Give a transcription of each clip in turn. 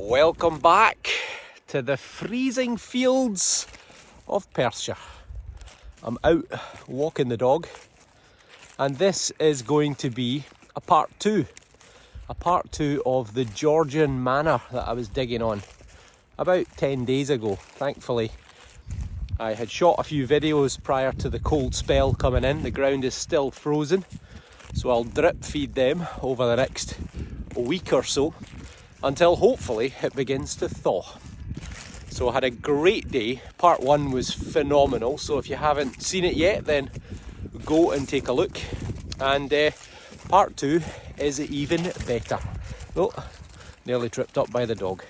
Welcome back to the freezing fields of Perthshire. I'm out walking the dog, and this is going to be a part two of the Georgian manor that I was digging on about 10 days ago. Thankfully, I had shot a few videos prior to the cold spell coming in. The ground is still frozen, so I'll drip feed them over the next week or so until hopefully it begins to thaw. So I had a great day. Part one was phenomenal, so if you haven't seen it yet, then go and take a look. And part two is even better. Oh, nearly tripped up by the dog.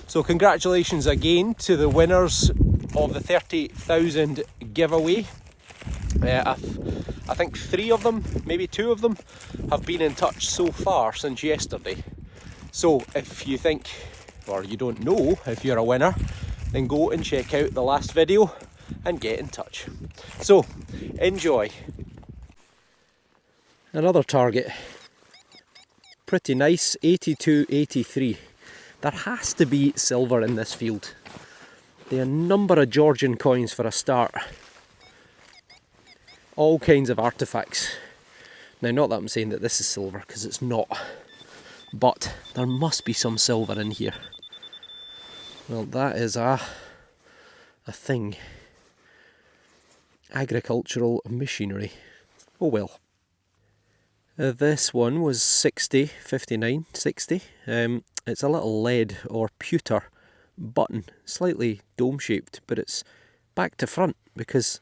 So congratulations again to the winners of the 30,000 giveaway. I think 3 of them, maybe 2 of them, have been in touch so far since yesterday. So if you think, or you don't know if you're a winner, then go and check out the last video and get in touch. So, enjoy. Another target. Pretty nice, 82-83. There has to be silver in this field. There are a number of Georgian coins for a start. All kinds of artefacts. Now, not that I'm saying that this is silver, because it's not. But there must be some silver in here. Well, that is a thing. Agricultural machinery. Oh well. This one was 60, 59, 60. It's a little lead or pewter button, slightly dome shaped, but it's back to front because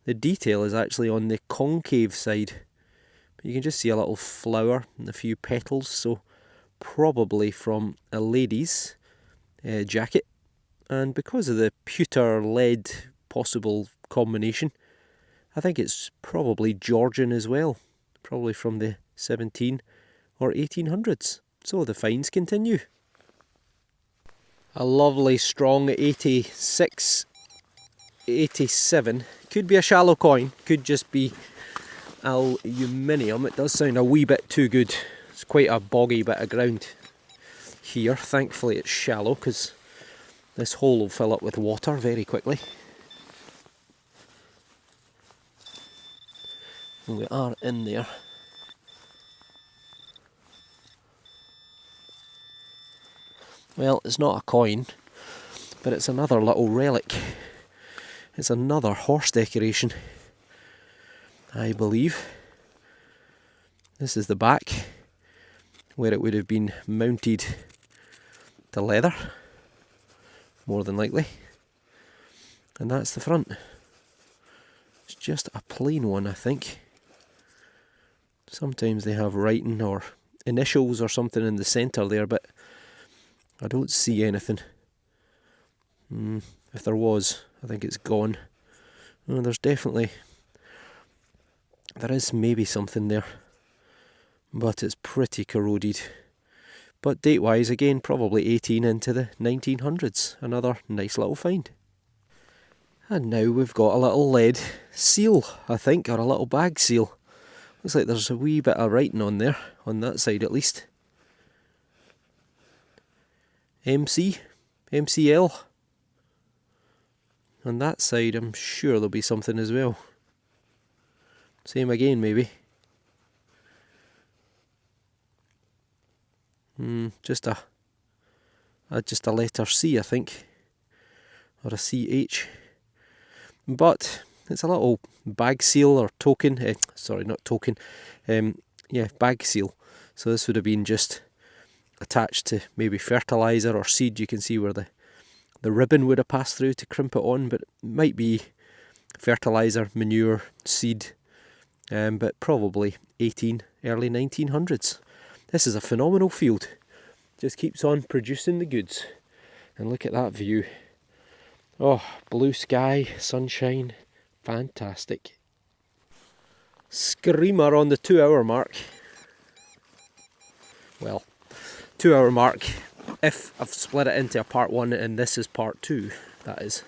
the detail is actually on the concave side. But you can just see a little flower and a few petals, so probably from a lady's jacket. And because of the pewter lead possible combination, I think it's probably Georgian as well, probably from the 17 or 1800s. So the finds continue. A lovely strong 86, 87. Could be a shallow coin, could just be aluminium. It does sound a wee bit too good. It's quite a boggy bit of ground here. Thankfully it's shallow because this hole will fill up with water very quickly. And we are in there. Well, it's not a coin, but it's another little relic. It's another horse decoration, I believe. This is the back, where it would have been mounted to leather, more than likely. And that's the front. It's just a plain one, I think. Sometimes they have writing or initials or something in the centre there, but I don't see anything. If there was, I think it's gone. Oh, there is maybe something there, but it's pretty corroded. But date-wise, again, probably 18 into the 1900s. Another nice little find. And now we've got a little lead seal, I think, or a little bag seal. Looks like there's a wee bit of writing on there, on that side at least. MC, MCL. On that side, I'm sure there'll be something as well. Same again, maybe. Just a letter C, I think, or a CH. But it's a little bag seal or token. Sorry, not token. Bag seal. So this would have been just attached to maybe fertilizer or seed. You can see where the ribbon would have passed through to crimp it on, but it might be fertilizer, manure, seed. But probably early 1900s. This is a phenomenal field. Just keeps on producing the goods. And look at that view. Oh, blue sky, sunshine, fantastic. Screamer on the 2-hour mark. Well, 2-hour mark if I've split it into a part 1 and this is part 2, that is.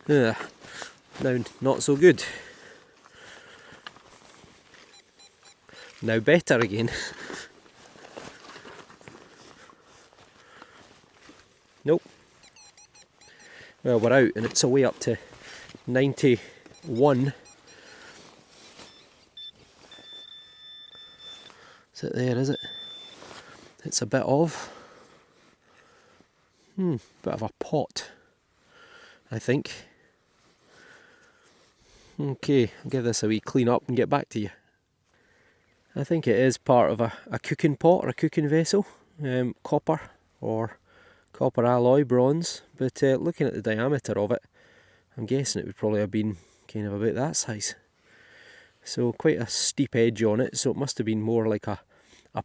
Now, not so good. Now better again. Nope. Well, we're out and it's away up to 91. Is it there, is it? It's a bit of... bit of a pot, I think. Okay, I'll give this a wee clean up and get back to you. I think it is part of a cooking pot or a cooking vessel. Copper or copper alloy bronze, but looking at the diameter of it, I'm guessing it would probably have been kind of about that size. So quite a steep edge on it, so it must have been more like a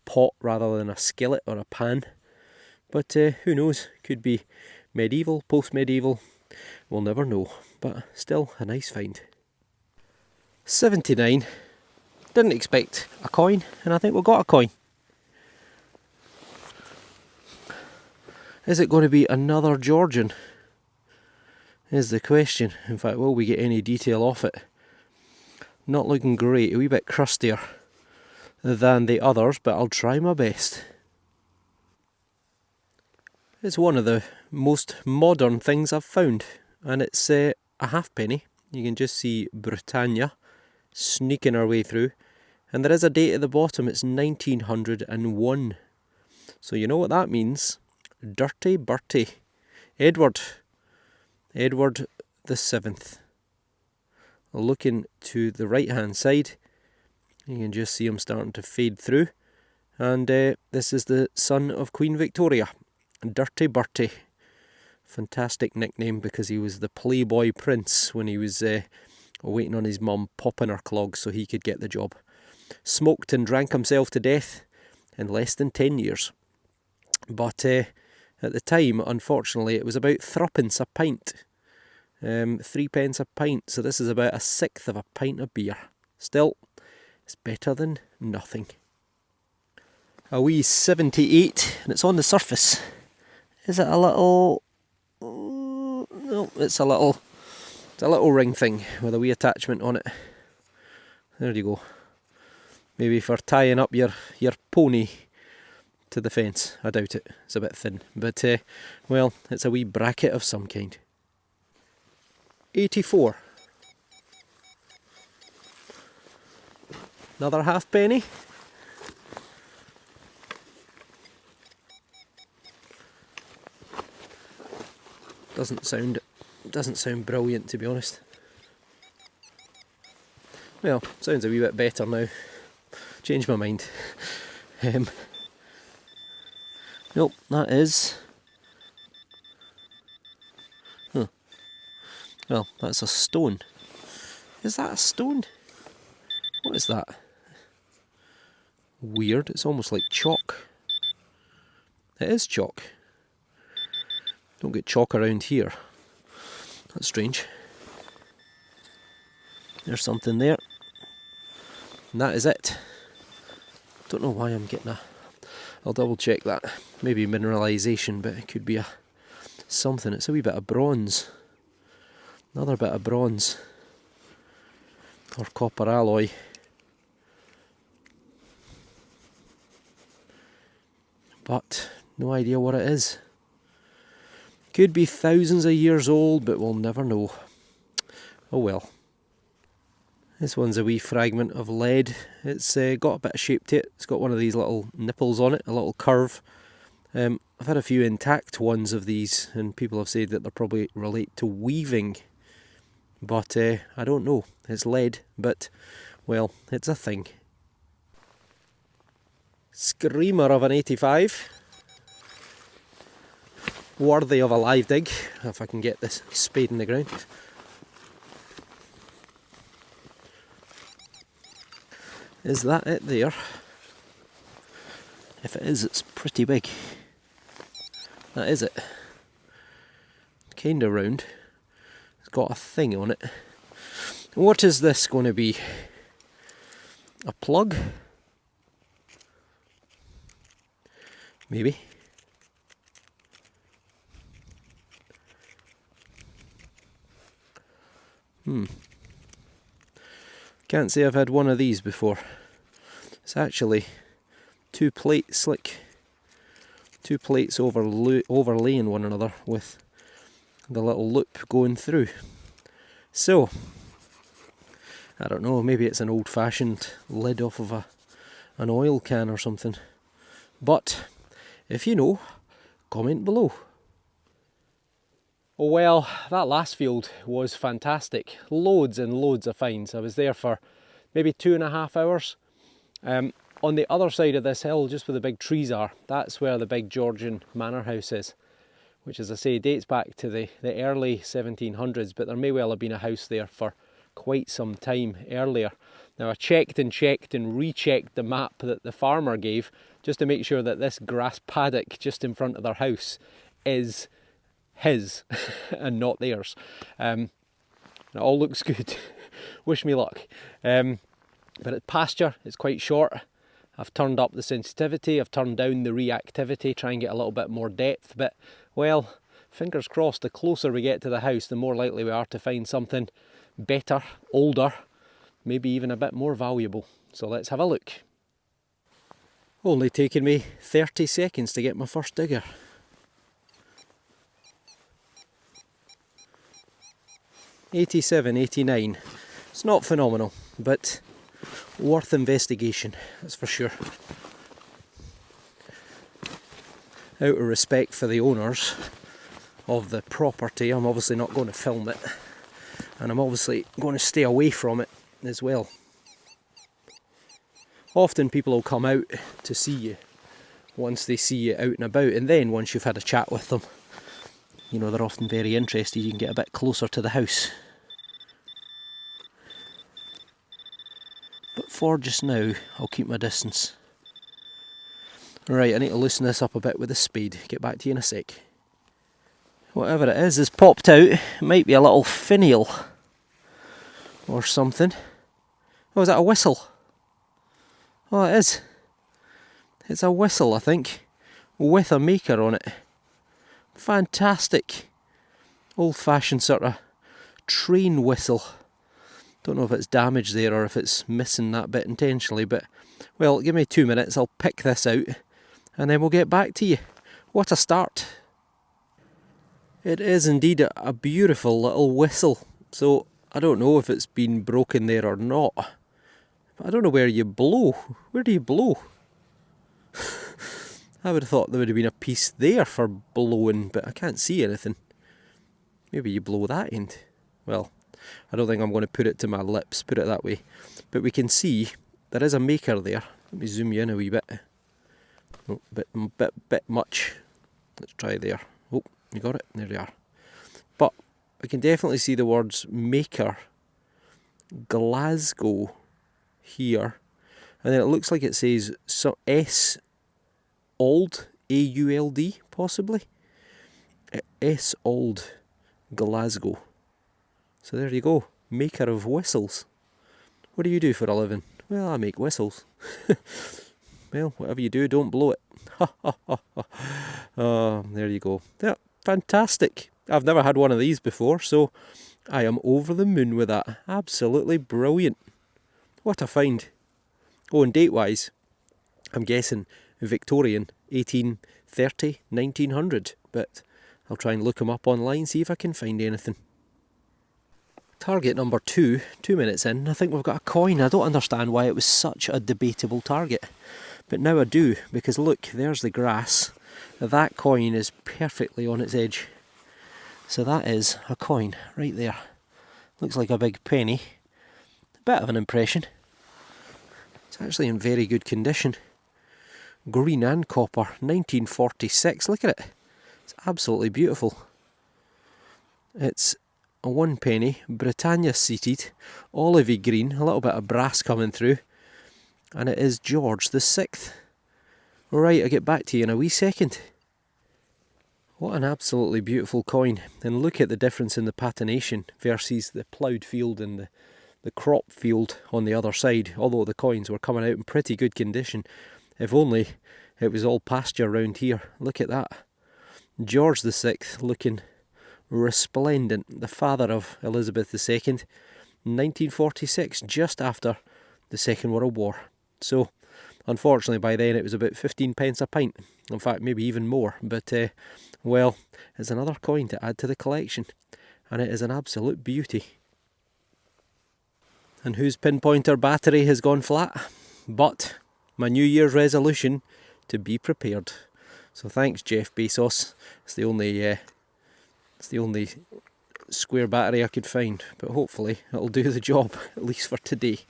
pot rather than a skillet or a pan. But who knows, could be medieval, post-medieval, we'll never know, but still a nice find. 79, didn't expect a coin, and I think we got a coin. Is it going to be another Georgian? Is the question. In fact, will we get any detail off it? Not looking great, a wee bit crustier than the others, but I'll try my best. It's one of the most modern things I've found, and it's a halfpenny. You can just see Britannia sneaking our way through, and there is a date at the bottom. It's 1901. So you know what that means. Dirty Bertie. Edward the 7th. Looking to the right hand side, you can just see him starting to fade through, and this is the son of Queen Victoria, Dirty Bertie. Fantastic nickname because he was the playboy prince when he was waiting on his mum popping her clogs so he could get the job. Smoked and drank himself to death in less than 10 years. But at the time, unfortunately, it was about threepence a pint. 3 pence a pint, so this is about 1/6 of a pint of beer. Still, it's better than nothing. A wee 78, and it's on the surface. Is it a little... no, it's a little ring thing with a wee attachment on it. There you go. Maybe for tying up your pony to the fence. I doubt it. It's a bit thin. But, well, it's a wee bracket of some kind. 84. Another halfpenny. Doesn't sound brilliant, to be honest. Well, sounds a wee bit better now. Changed my mind. Nope, that is... Well, that's a stone. Is that a stone? What is that? Weird, it's almost like chalk. It is chalk. Don't get chalk around here. That's strange. There's something there. And that is it. Don't know why I'm getting I'll double check that. Maybe mineralisation, but it could be something. It's a wee bit of bronze. Another bit of bronze. Or copper alloy. But no idea what it is. Could be thousands of years old, but we'll never know. Oh well. This one's a wee fragment of lead. It's got a bit of shape to it. It's got one of these little nipples on it, a little curve. I've had a few intact ones of these, and people have said that they probably relate to weaving. But I don't know. It's lead, but, well, it's a thing. Screamer of an 85. Worthy of a live dig, if I can get this spade in the ground. Is that it there? If it is, it's pretty big. That is it. Kinda round. It's got a thing on it. What is this going to be? A plug? Maybe. Can't say I've had one of these before. It's actually 2 plate slick Two plates overlaying one another with the little loop going through. So, I don't know, maybe it's an old-fashioned lid off of an oil can or something. But, if you know, comment below. Oh well, that last field was fantastic. Loads and loads of finds. I was there for maybe 2.5 hours. On the other side of this hill, just where the big trees are, that's where the big Georgian manor house is, which, as I say, dates back to the early 1700s, but there may well have been a house there for quite some time earlier. Now, I checked and rechecked the map that the farmer gave just to make sure that this grass paddock just in front of their house is his and not theirs. It all looks good. Wish me luck. But it's pasture, it's quite short. I've turned up the sensitivity, I've turned down the reactivity, try and get a little bit more depth, but, well, fingers crossed, the closer we get to the house, the more likely we are to find something better, older, maybe even a bit more valuable. So let's have a look. Only taken me 30 seconds to get my first digger. '87, '89. It's not phenomenal, but worth investigation, that's for sure. Out of respect for the owners of the property, I'm obviously not going to film it, and I'm obviously going to stay away from it as well. Often people will come out to see you once they see you out and about, and then once you've had a chat with them, you know, they're often very interested, you can get a bit closer to the house. But for just now, I'll keep my distance. Right, I need to loosen this up a bit with a spade. Get back to you in a sec. Whatever it is has popped out. It might be a little finial or something. Oh, is that a whistle? Oh, it is. It's a whistle, I think, with a maker on it. Fantastic. Old-fashioned sort of train whistle. Don't know if it's damaged there or if it's missing that bit intentionally, but, well, give me 2 minutes, I'll pick this out, and then we'll get back to you. What a start. It is indeed a beautiful little whistle, so I don't know if it's been broken there or not. But I don't know where you blow. Where do you blow? I would have thought there would have been a piece there for blowing, but I can't see anything. Maybe you blow that end. Well, I don't think I'm going to put it to my lips, put it that way. But we can see there is a maker there. Let me zoom you in a wee bit. Oh, bit much. Let's try there. Oh, you got it? There they are. But I can definitely see the words maker, Glasgow here. And then it looks like it says S Old, A-U-L-D, possibly. S Old, Glasgow. So there you go, maker of whistles. What do you do for a living? Well, I make whistles. Well, whatever you do, don't blow it. Oh, there you go. Yeah, fantastic. I've never had one of these before, so I am over the moon with that. Absolutely brilliant. What a find. Oh, and date-wise, I'm guessing Victorian, 1830, 1900, but I'll try and look them up online, see if I can find anything. Target number 2, 2 minutes in, I think we've got a coin. I don't understand why it was such a debatable target, but now I do, because look, there's the grass. That coin is perfectly on its edge. So that is a coin right there. Looks like a big penny. A bit of an impression. It's actually in very good condition. Green and copper, 1946. Look at it. It's absolutely beautiful. It's a 1 penny, Britannia seated, olivey green, a little bit of brass coming through, and it is George the 6th. Right, I'll get back to you in a wee second. What an absolutely beautiful coin, and look at the difference in the patination versus the ploughed field and the crop field on the other side, although the coins were coming out in pretty good condition. If only it was all pasture round here. Look at that. George the 6th looking resplendent, the father of Elizabeth II, 1946, just after the Second World War. So Unfortunately, by then it was about 15 pence a pint. In fact, maybe even more. But, well, it's another coin to add to the collection. And it is an absolute beauty. And whose pinpointer battery has gone flat? But my New Year's resolution, to be prepared. So thanks, Jeff Bezos. It's the only square battery I could find, but hopefully it'll do the job, at least for today.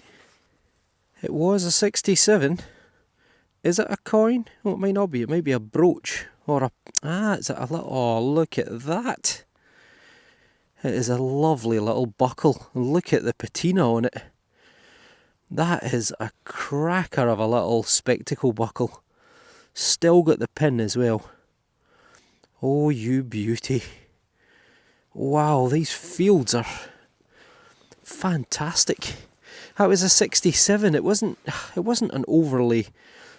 It was a 67. Is it a coin? Oh, it might not be. It might be a brooch or a... it's a little... Oh, look at that. It is a lovely little buckle. Look at the patina on it. That is a cracker of a little spectacle buckle. Still got the pin as well. Oh, you beauty. Wow, these fields are fantastic. That was a 67. It wasn't an overly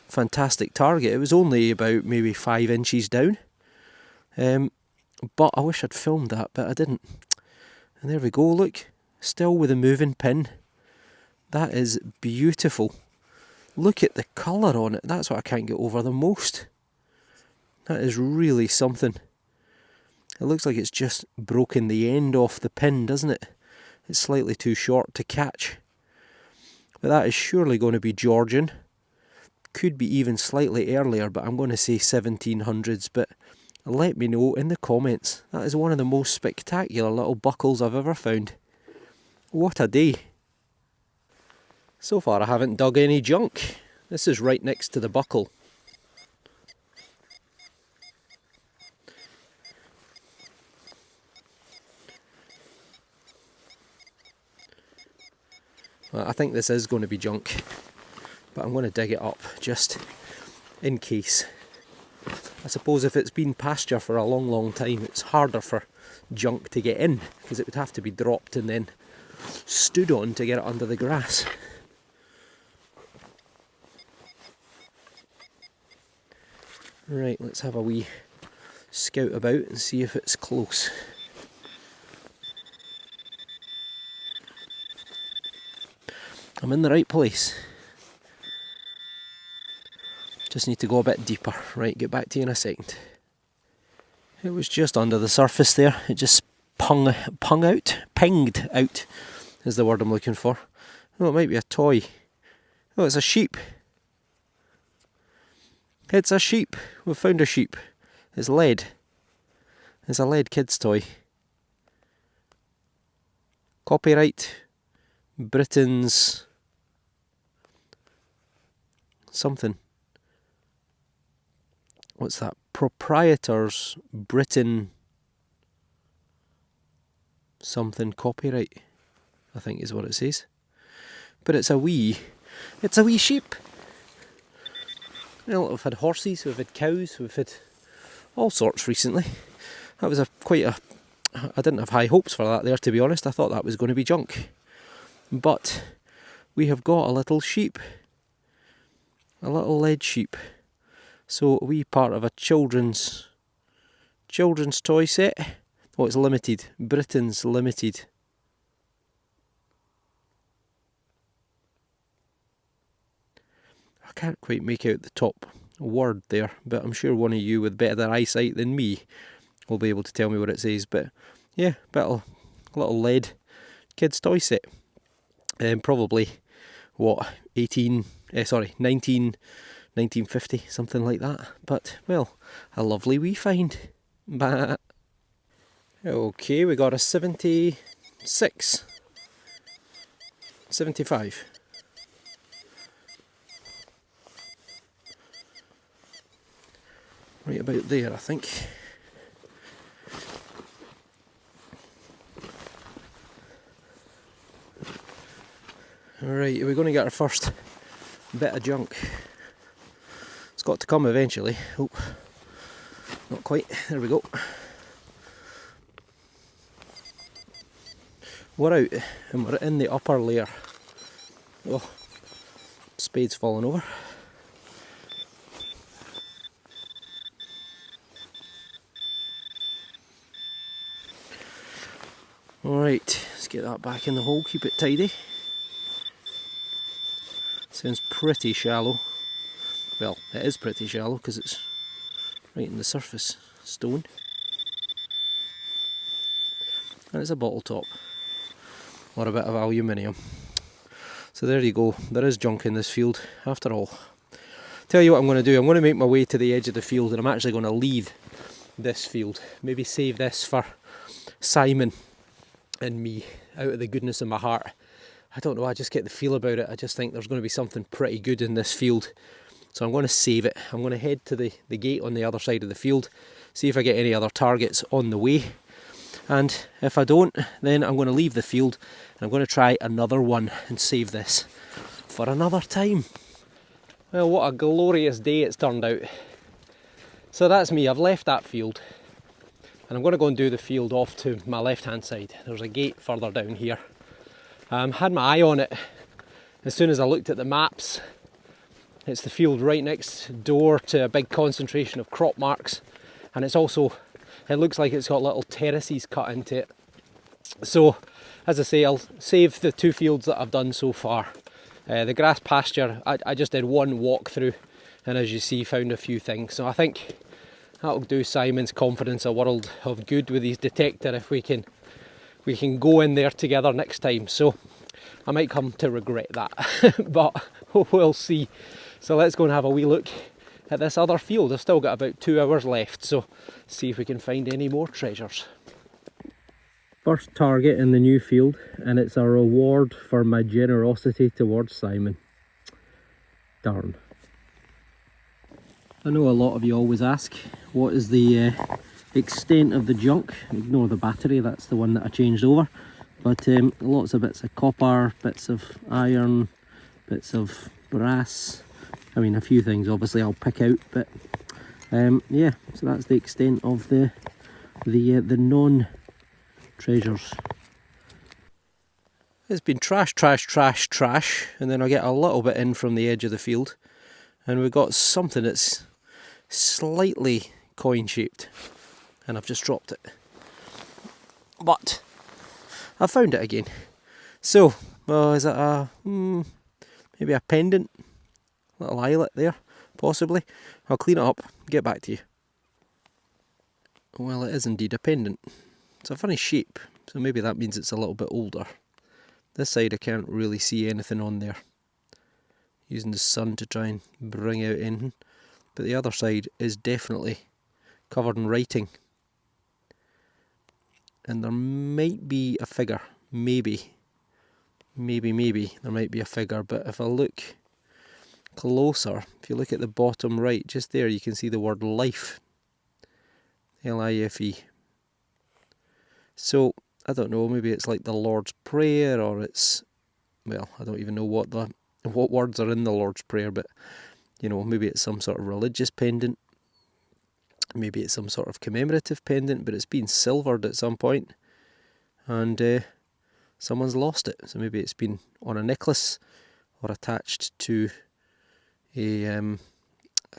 fantastic target. It was only about maybe 5 inches down. But I wish I'd filmed that, but I didn't. And there we go, look. Still with a moving pin. That is beautiful. Look at the colour on it. That's what I can't get over the most. That is really something. It looks like it's just broken the end off the pin, doesn't it? It's slightly too short to catch. But that is surely going to be Georgian. Could be even slightly earlier, but I'm going to say 1700s. But let me know in the comments. That is one of the most spectacular little buckles I've ever found. What a day. So far I haven't dug any junk. This is right next to the buckle. Well, I think this is going to be junk, but I'm going to dig it up just in case. I suppose if it's been pasture for a long time, it's harder for junk to get in, because it would have to be dropped and then stood on to get it under the grass. Right, let's have a wee scout about and see if it's close. I'm in the right place. Just need to go a bit deeper. Right, get back to you in a second. It was just under the surface there. It just pinged out is the word I'm looking for. Oh, it might be a toy. Oh, it's a sheep. It's a sheep. We've found a sheep. It's lead. It's a lead kid's toy. Copyright Britain's something. What's that? Proprietors Britain something copyright, I think is what it says. But it's a wee sheep. Well, we've had horses, we've had cows, we've had all sorts recently. That was I didn't have high hopes for that there, to be honest. I thought that was going to be junk. But we have got a little sheep. A little lead sheep. So a wee part of a children's toy set. Oh, it's limited. Britain's limited. I can't quite make out the top word there, but I'm sure one of you with better eyesight than me will be able to tell me what it says. But yeah, little lead kids toy set. Probably what 1950, something like that. But well, a lovely wee find. Bah. Okay, we got a 76, 75. Right about there, I think. Right, we're going to get our first bit of junk. It's got to come eventually. Oh, not quite. There we go. We're out and we're in the upper layer. Oh, spade's falling over. Alright, let's get that back in the hole, keep it tidy. Sounds pretty shallow. Well, it is pretty shallow because it's right in the surface stone. And it's a bottle top, or a bit of aluminium. So there you go, there is junk in this field after all. Tell you what I'm going to do, I'm going to make my way to the edge of the field, and I'm actually going to leave this field. Maybe save this for Simon and me, out of the goodness of my heart. I don't know, I just get the feel about it. I just think there's going to be something pretty good in this field. So I'm going to save it. I'm going to head to the gate on the other side of the field, see if I get any other targets on the way. And if I don't, then I'm going to leave the field and I'm going to try another one and save this for another time. Well, what a glorious day it's turned out. So that's me, I've left that field and I'm going to go and do the field off to my left hand side. There's a gate further down here. Had my eye on it as soon as I looked at the maps. It's the field right next door to a big concentration of crop marks, and it's also, it looks like it's got little terraces cut into it. So as I say, I'll save the two fields that I've done so far. The grass pasture, I just did one walk through, and as you see, found a few things. So I think that'll do Simon's confidence a world of good with his detector if we can go in there together next time. So I might come to regret that, but we'll see. So let's go and have a wee look at this other field. I've still got about 2 hours left, so see if we can find any more treasures. First target in the new field, and it's a reward for my generosity towards Simon. Darn. I know a lot of you always ask, what is the extent of the junk? Ignore the battery, that's the one that I changed over. But lots of bits of copper, bits of iron, bits of brass. I mean, a few things obviously I'll pick out, but yeah, so that's the extent of the non-treasures. It's been trash, trash, trash, trash, and then I get a little bit in from the edge of the field, and we've got something that's slightly coin-shaped, and I've just dropped it. But I found it again. So, is it a maybe a pendant? Little eyelet there, possibly. I'll clean it up, get back to you. Well, it is indeed a pendant. It's a funny shape, so maybe that means it's a little bit older. This side I can't really see anything on there. Using the sun to try and bring out anything. But the other side is definitely covered in writing. And there might be a figure, maybe there might be a figure, but if I look closer, if you look at the bottom right, just there you can see the word life. L-I-F-E. So, I don't know, maybe it's like the Lord's Prayer, or it's, well, I don't even know what words are in the Lord's Prayer, but, you know, maybe it's some sort of religious pendant. Maybe it's some sort of commemorative pendant, but it's been silvered at some point, and someone's lost it. So maybe it's been on a necklace or attached to a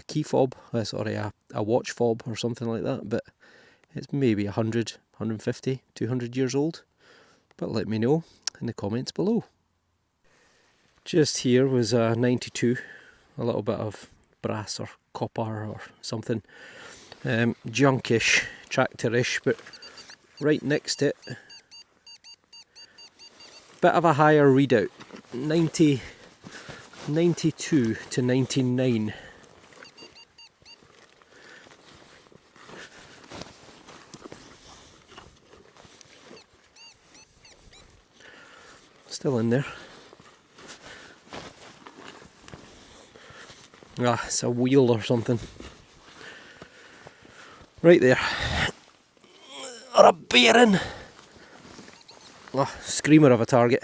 key fob, a watch fob or something like that. But it's maybe 100, 150, 200 years old. But let me know in the comments below. Just here was a 92, a little bit of brass or copper or something. Junkish, tractorish, but right next to it, bit of a higher readout, 92 to 99. Still in there. Ah, it's a wheel or something. Right there. Or a bearing. Oh, screamer of a target.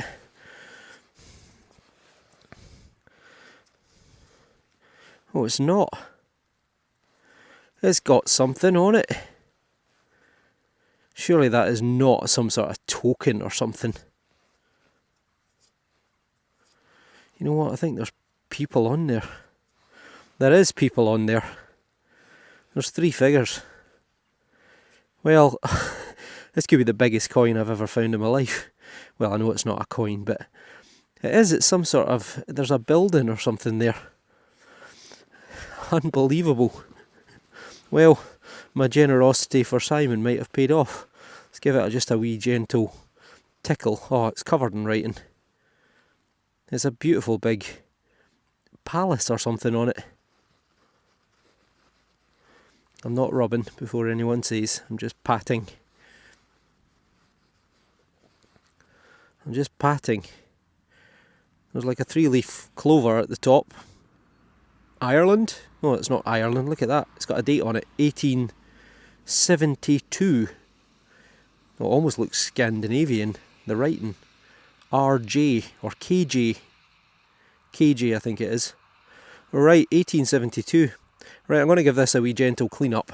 Oh, it's not. It's got something on it. Surely that is not some sort of token or something. You know what? I think there's people on there. There is people on there. There's 3 figures. Well, this could be the biggest coin I've ever found in my life. Well, I know it's not a coin, but it is. It's some sort of... There's a building or something there. Unbelievable. Well, my generosity for Simon might have paid off. Let's give it just a wee gentle tickle. Oh, it's covered in writing. There's a beautiful big palace or something on it. I'm not rubbing before anyone says. I'm just patting. I'm just patting. There's like a 3-leaf clover at the top. Ireland? No, it's not Ireland. Look at that. It's got a date on it. 1872. It almost looks Scandinavian, the writing. RJ or KJ. KJ, I think it is. Right, 1872. Right, I'm going to give this a wee gentle clean up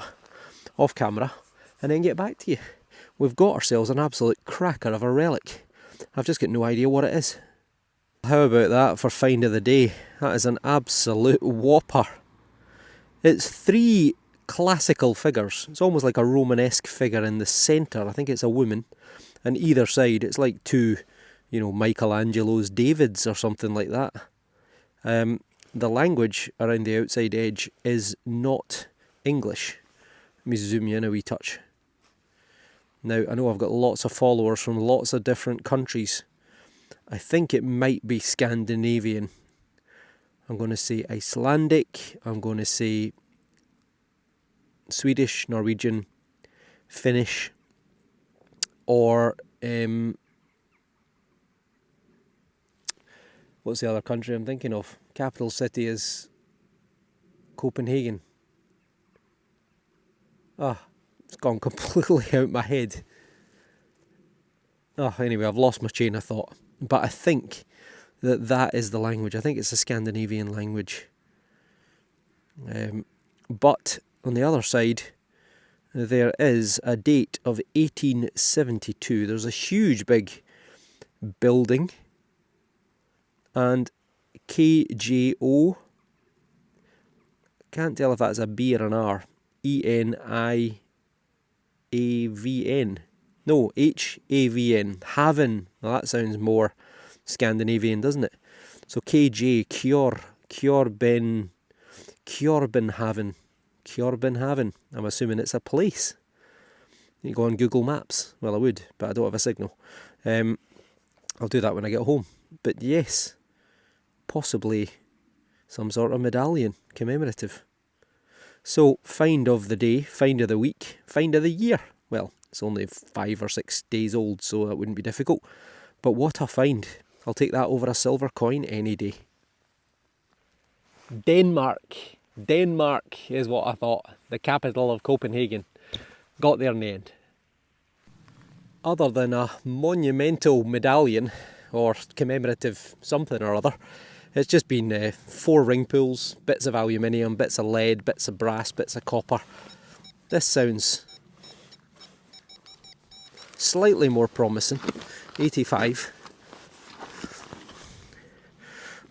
off camera and then get back to you. We've got ourselves an absolute cracker of a relic. I've just got no idea what it is. How about that for find of the day? That is an absolute whopper. It's 3 classical figures. It's almost like a Romanesque figure in the centre. I think it's a woman. And either side, it's like 2, Michelangelo's Davids or something like that. The language around the outside edge is not English. Let me zoom you in a wee touch. Now, I know I've got lots of followers from lots of different countries. I think it might be Scandinavian. I'm going to say Icelandic. I'm going to say Swedish, Norwegian, Finnish, or what's the other country I'm thinking of? Capital city is Copenhagen. It's gone completely out my head. Anyway, I've lost my chain of thought. But I think that is the language. I think it's a Scandinavian language. But on the other side, there is a date of 1872. There's a huge big building. And KJO, can't tell if that's a B or an R. ENIAVN. No, HAVN. Haven. Well, that sounds more Scandinavian, doesn't it? So KJ, Kjorbenhaven. I'm assuming it's a place. You go on Google Maps. Well, I would, but I don't have a signal. I'll do that when I get home. But yes, possibly some sort of medallion, commemorative. So, find of the day, find of the week, find of the year. Well, it's only 5 or 6 days old, so that wouldn't be difficult. But what a find. I'll take that over a silver coin any day. Denmark. Denmark is what I thought. The capital of Copenhagen. Got there in the end. Other than a monumental medallion, or commemorative something or other, it's just been 4 ring pools, bits of aluminium, bits of lead, bits of brass, bits of copper. This sounds slightly more promising. 85.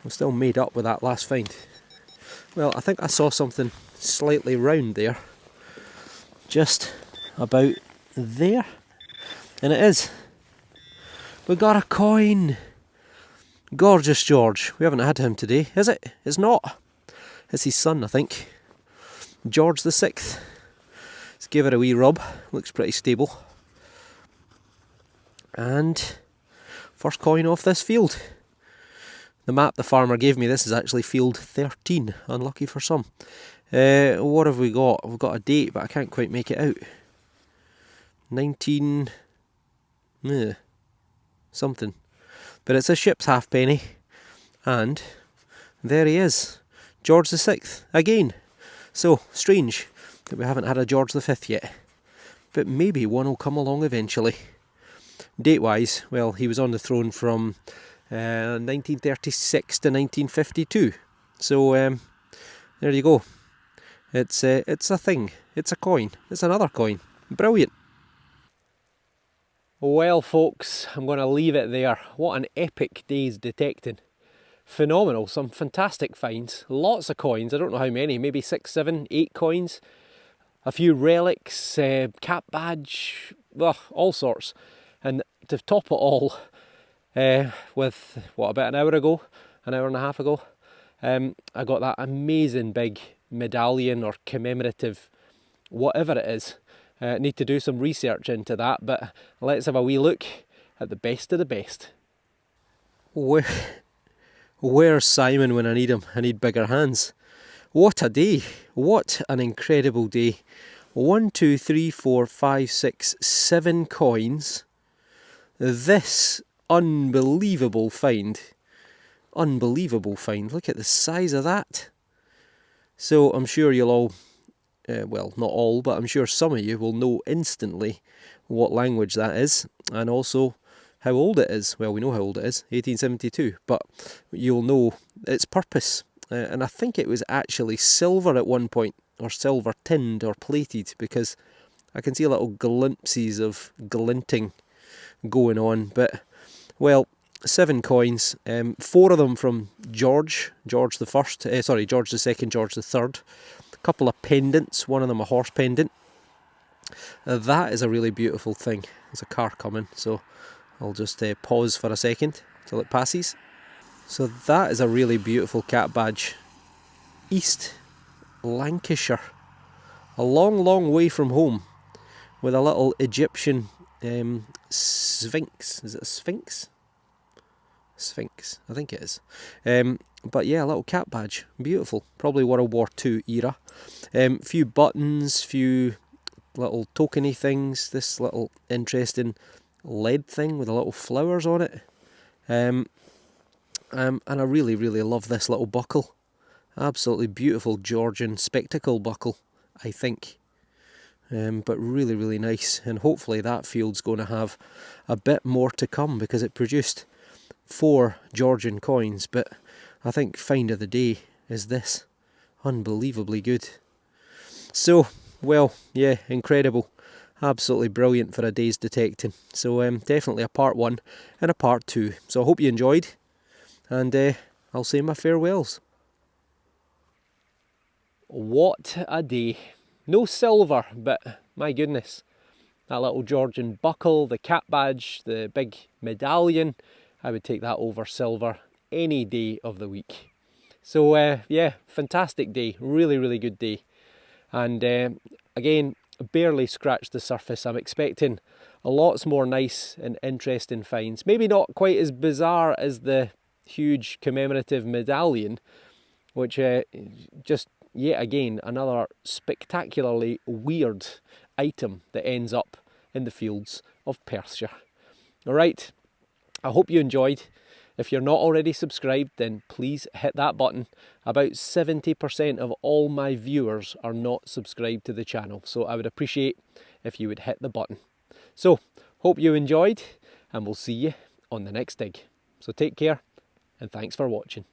I'm still made up with that last find. Well, I think I saw something slightly round there. Just about there. And it is. We got a coin. Gorgeous George. We haven't had him today, is it? It's not. It's his son, I think. George the 6th. Let's give it a wee rub. Looks pretty stable. And first coin off this field. The map the farmer gave me, this is actually field 13. Unlucky for some. What have we got? We've got a date, but I can't quite make it out. 19... something. But it's a ship's halfpenny. And there he is. George the 6th. Again. So, strange that we haven't had a George the 5th yet. But maybe one will come along eventually. Date-wise, well, he was on the throne from 1936 to 1952. So, there you go. It's a thing. It's a coin. It's another coin. Brilliant. Well, folks, I'm going to leave it there. What an epic day's detecting. Phenomenal. Some fantastic finds. Lots of coins. I don't know how many. Maybe 6, 7, 8 coins. A few relics, cap badge, all sorts. And to top it all, with, about an hour and a half ago, I got that amazing big medallion or commemorative whatever it is. Need to do some research into that, but let's have a wee look at the best of the best. Where's Simon when I need him? I need bigger hands. What a day! What an incredible day. 1, 2, 3, 4, 5, 6, 7 coins. This unbelievable find. Unbelievable find. Look at the size of that. So I'm sure you'll all, well, not all, but I'm sure some of you will know instantly what language that is, and also how old it is. Well, we know how old it is, 1872, but you'll know its purpose. And I think it was actually silver at one point, or silver tinned or plated, because I can see little glimpses of glinting going on. But, well, 7 coins, 4 of them from George the First, George the Second, George the Third. A couple of pendants, one of them a horse pendant. That is a really beautiful thing. There's a car coming, so I'll just pause for a second till it passes. So that is a really beautiful cat badge. East Lancashire. A long, long way from home, with a little Egyptian sphinx. Is it a sphinx? Sphinx, I think it is. But yeah, a little cat badge. Beautiful. Probably World War II era. Few buttons, few little tokeny things. This little interesting lead thing with the little flowers on it. And I really, really love this little buckle. Absolutely beautiful Georgian spectacle buckle, I think. But really, really nice. And hopefully that field's going to have a bit more to come, because it produced 4 Georgian coins. But I think find of the day is this. Unbelievably good. So, well, yeah, incredible. Absolutely brilliant for a day's detecting. So definitely a part 1 and a part 2. So I hope you enjoyed. And I'll say my farewells. What a day. No silver, but my goodness. That little Georgian buckle, the cat badge, the big medallion. I would take that over silver any day of the week. So yeah, fantastic day. Really, really good day. And again, barely scratched the surface. I'm expecting lots more nice and interesting finds. Maybe not quite as bizarre as the huge commemorative medallion, which just yet again another spectacularly weird item that ends up in the fields of Perthshire. Alright, I hope you enjoyed. If you're not already subscribed, then please hit that button. About 70% of all my viewers are not subscribed to the channel, so I would appreciate if you would hit the button. So, hope you enjoyed, and we'll see you on the next dig. So take care, and thanks for watching.